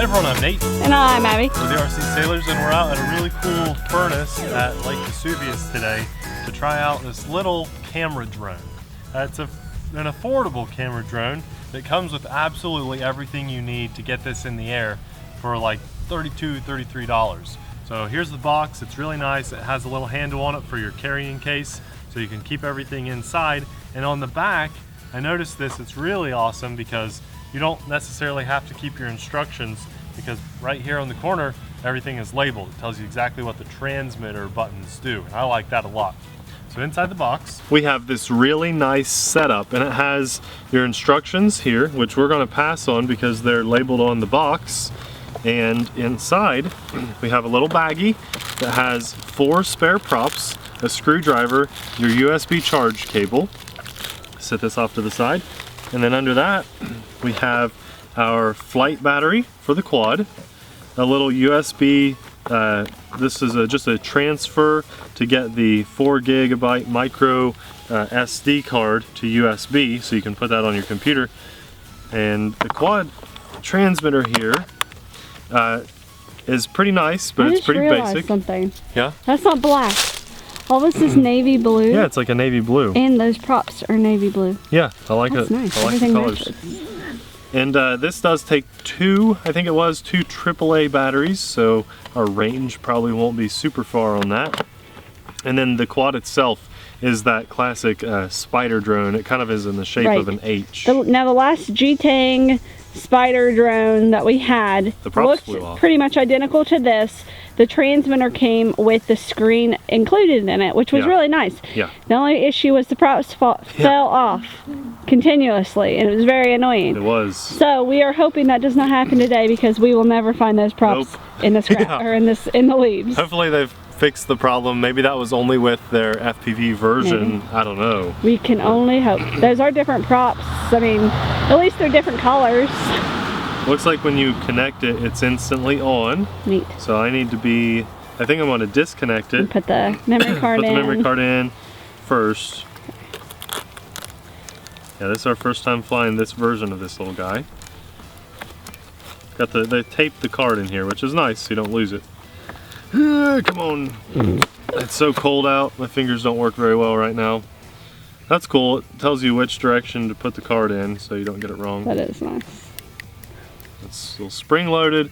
Hey everyone, I'm Nate. And I'm Abby. We're the TheRcSaylors, and we're out at a really cool furnace at Lake Vesuvius today to try out this little camera drone. It's an affordable camera drone that comes with absolutely everything you need to get this in the air for like $32, $33. So here's the box. It's really nice. It has a little handle on it for your carrying case so you can keep everything inside. And on the back, I noticed this, it's really awesome because you don't necessarily have to keep your instructions, because right here on the corner, everything is labeled. It tells you exactly what the transmitter buttons do, and I like that a lot. So inside the box, we have this really nice setup, and it has your instructions here, which we're gonna pass on because they're labeled on the box. And inside, we have a little baggie that has 4 spare props, a screwdriver, your USB charge cable. Set this off to the side. And then under that, we have our flight battery for the quad, a little USB, this is just a transfer to get the 4 gigabyte micro SD card to USB, so you can put that on your computer. And the quad transmitter here is pretty nice, but it's pretty basic. Something. Yeah? That's not black. All this is navy blue. Yeah, it's like a navy blue. And those props are navy blue. Yeah, I like it. Nice. I like the colors. And this does take 2 AAA batteries, so our range probably won't be super far on that. And then the quad itself is that classic spider drone. It kind of is in the shape of an H. Now the last GTeng spider drone that we had looked pretty much identical to this. The transmitter came with the screen included in it, which was really nice. Yeah. The only issue was the props fell off continuously, and it was very annoying. It was. So we are hoping that does not happen today, because we will never find those props in the scrap or in the leaves. Hopefully they've fixed the problem. Maybe that was only with their FPV version. Maybe. I don't know. We can only hope. Those are different props. I mean, at least they're different colors. Looks like when you connect it, it's instantly on. Neat. So I need to be, I think I'm going to disconnect it. And put the memory card in. Put the memory card in first. Yeah, this is our first time flying this version of this little guy. Got they taped the card in here, which is nice so you don't lose it. Come on. It's so cold out. My fingers don't work very well right now. That's cool. It tells you which direction to put the card in so you don't get it wrong. That is nice. It's a little spring loaded.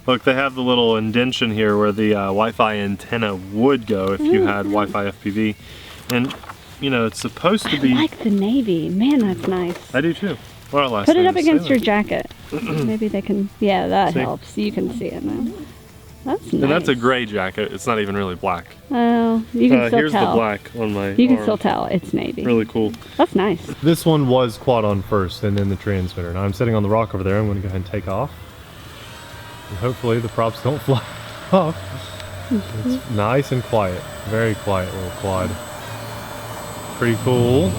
Look, they have the little indention here where the Wi-Fi antenna would go if you had Wi-Fi FPV. And, you know, it's supposed to be... I like the navy. Man, that's nice. I do too. Well, our last Put it name up is against Sailor. your jacket. Maybe they can... Yeah, that helps. You can see it now. That's nice. And that's a gray jacket. It's not even really black. Oh, you can still here's tell. the black on my You can arm. still tell it's navy. Really cool. That's nice. This one was quad on first and then the transmitter. Now I'm sitting on the rock over there. I'm going to go ahead and take off. And hopefully the props don't fly off. It's nice and quiet. Very quiet little quad. Pretty cool.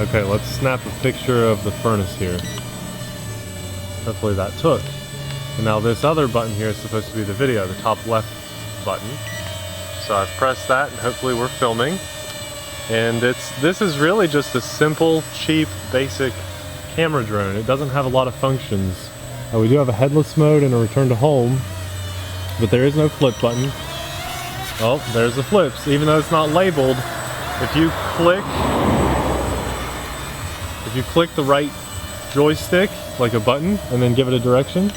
Okay, let's snap a picture of the furnace here. Hopefully that took. And now this other button here is supposed to be the video, the top left button. So I've pressed that and hopefully we're filming. And this is really just a simple, cheap, basic camera drone. It doesn't have a lot of functions. We do have a headless mode and a return to home, but there is no flip button. Oh, there's the flips, even though it's not labeled. If you click the right joystick, like a button, and then give it a direction,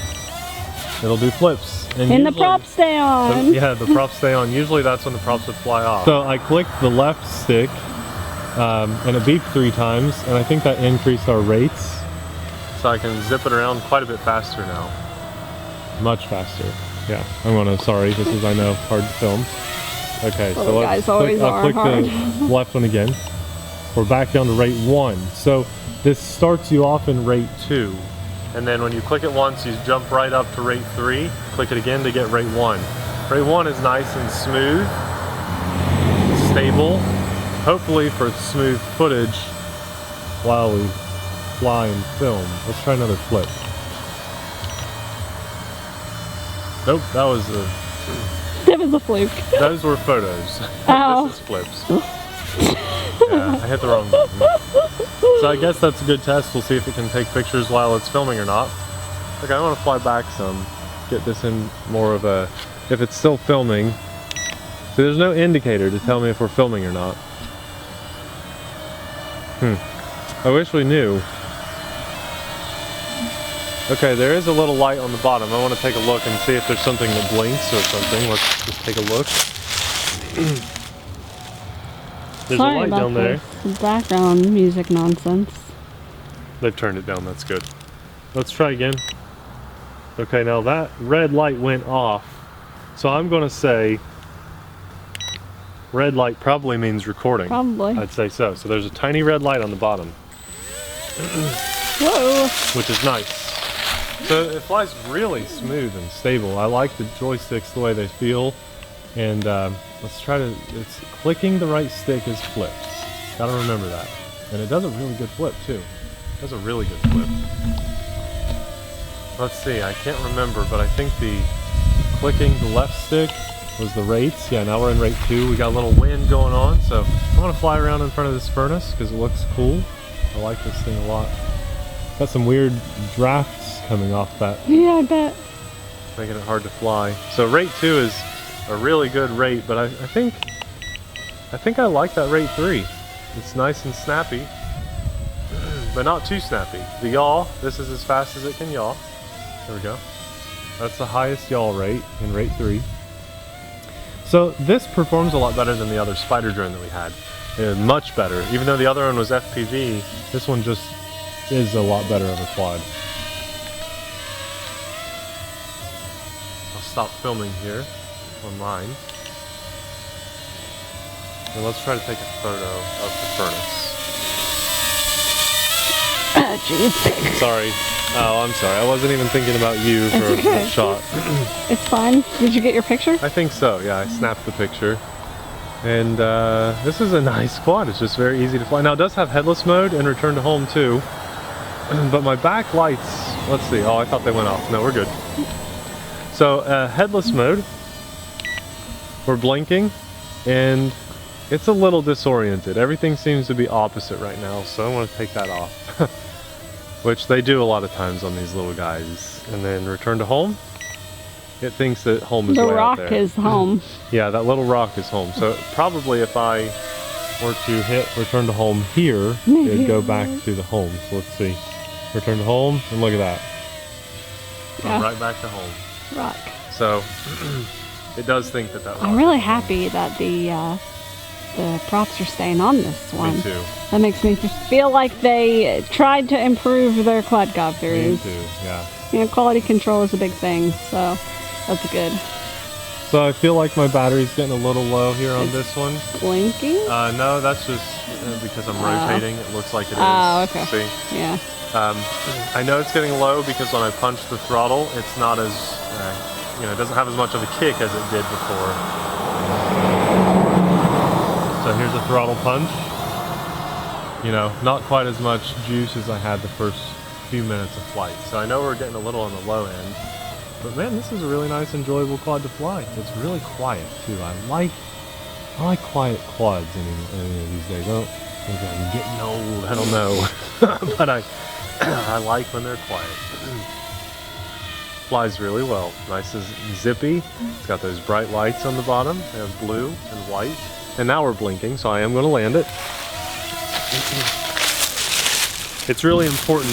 it'll do flips. And the props stay on. Yeah, the props stay on. Usually that's when the props would fly off. So I clicked the left stick, and it beeped 3 times, and I think that increased our rates. So I can zip it around quite a bit faster now. Much faster. Yeah, sorry, this is, I know, hard to film. Okay, so I'll click the left one again. We're back down to rate 1. So this starts you off in rate 2. And then when you click it once, you jump right up to rate 3. Click it again to get rate 1. Rate 1 is nice and smooth, stable, hopefully for smooth footage while we fly and film. Let's try another flip. Nope, that was a fluke. Those were photos. Oh. This is flips. Yeah, I hit the wrong button. So I guess that's a good test. We'll see if it can take pictures while it's filming or not. Okay, I want to fly back some. Get this in more of a, if it's still filming. So there's no indicator to tell me if we're filming or not. I wish we knew. Okay, there is a little light on the bottom. I want to take a look and see if there's something that blinks or something. Let's just take a look. There's a light down there. Background music nonsense. They've turned it down, that's good. Let's try again. Okay, now that red light went off. So I'm going to say red light probably means recording. Probably. I'd say so. So there's a tiny red light on the bottom. Whoa. Which is nice. So it flies really smooth and stable. I like the joysticks the way they feel. And let's try to, it's clicking the right stick as flips. Gotta remember that. And it does a really good flip too. It does a really good flip. Let's see, I can't remember, but I think the clicking the left stick was the rates. Yeah, now we're in rate 2. We got a little wind going on, so I'm gonna fly around in front of this furnace because it looks cool. I like this thing a lot. Got some weird drafts coming off that. Yeah, I bet. Making it hard to fly. So rate 2 is a really good rate, but I think I like that rate 3. It's nice and snappy, but not too snappy. The yaw, this is as fast as it can yaw. There we go. That's the highest yaw rate in rate 3. So this performs a lot better than the other spider drone that we had. Much better. Even though the other one was FPV, this one just is a lot better of a quad. I'll stop filming here on mine. And let's try to take a photo of the furnace. Jeez. Sorry. Oh, I'm sorry. I wasn't even thinking about you for that shot. It's fine. Did you get your picture? I think so. Yeah, I snapped the picture. And this is a nice quad. It's just very easy to fly. Now it does have headless mode and return to home too. But my back lights, let's see. Oh, I thought they went off. No, we're good. So headless mode. We're blinking and it's a little disoriented. Everything seems to be opposite right now, so I want to take that off. Which they do a lot of times on these little guys. And then return to home. It thinks that home is way out there. The rock is home. Yeah, that little rock is home. So probably if I were to hit return to home here, it'd go back to the home. So let's see. Return to home, and look at that. Yeah. Right back to home. Rock. So it does think that that. I'm really happy that the props are staying on this one. Me too. That makes me feel like they tried to improve their quadcopters. Me too, yeah. You know, quality control is a big thing, so that's good. So I feel like my battery's getting a little low here on this one. Blinking? No, that's just because I'm rotating. It looks like it is. Oh, okay. See? Yeah. I know it's getting low because when I punch the throttle, it's not as, you know, it doesn't have as much of a kick as it did before. So here's a throttle punch. You know, not quite as much juice as I had the first few minutes of flight. So I know we're getting a little on the low end. But man, this is a really nice, enjoyable quad to fly. It's really quiet too. I like quiet quads any of these days. I don't think I'm getting old. I don't know, but I like when they're quiet. Flies really well. Nice and zippy. It's got those bright lights on the bottom. They have blue and white. And now we're blinking, so I am going to land it. It's really important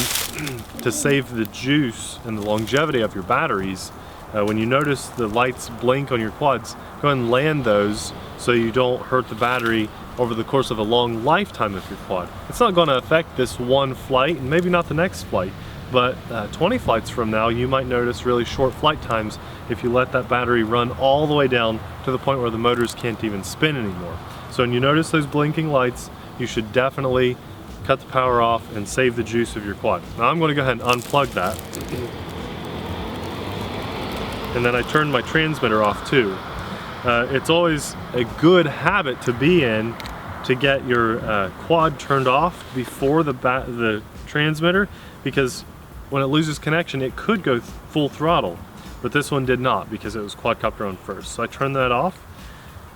to save the juice and the longevity of your batteries. When you notice the lights blink on your quads, go ahead and land those so you don't hurt the battery over the course of a long lifetime of your quad. It's not going to affect this one flight and maybe not the next flight, but 20 flights from now you might notice really short flight times if you let that battery run all the way down to the point where the motors can't even spin anymore. So when you notice those blinking lights, you should definitely cut the power off and save the juice of your quad. Now I'm going to go ahead and unplug that. And then I turned my transmitter off too. It's always a good habit to be in to get your quad turned off before the transmitter, because when it loses connection it could go full throttle, but this one did not because it was quadcopter on first. So I turned that off.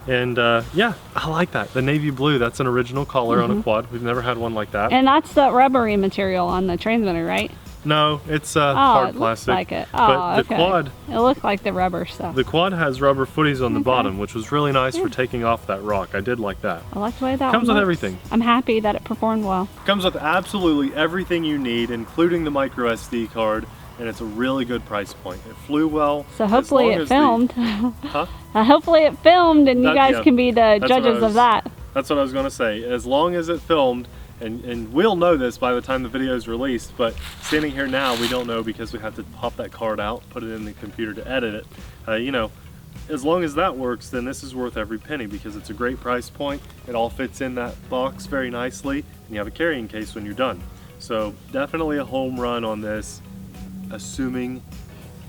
And yeah, I like that. The navy blue, that's an original color on a quad. We've never had one like that. And that's the rubbery material on the transmitter, right? No, it's hard it plastic. looks like it. But the okay. quad, It looked like the rubber stuff. the quad has rubber footies on the Okay. bottom, which was really nice for taking off that rock. I did like that. I like the way that Comes one with looks. everything. I'm happy that it performed well. Comes with absolutely everything you need, including the micro SD card, and it's a really good price point. It flew well. So hopefully it filmed. Huh? Hopefully it filmed, and you guys can be the judges of that. That's what I was going to say. As long as it filmed, and we'll know this by the time the video is released, but standing here now, we don't know because we have to pop that card out, put it in the computer to edit it. You know, as long as that works, then this is worth every penny because it's a great price point. It all fits in that box very nicely, and you have a carrying case when you're done. So definitely a home run on this, assuming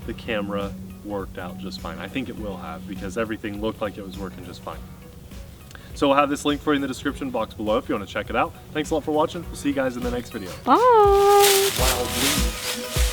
the camera worked out just fine. I think it will have because everything looked like it was working just fine. So we'll have this link for you in the description box below if you want to check it out. Thanks a lot for watching. We'll see you guys in the next video. Bye. Wow,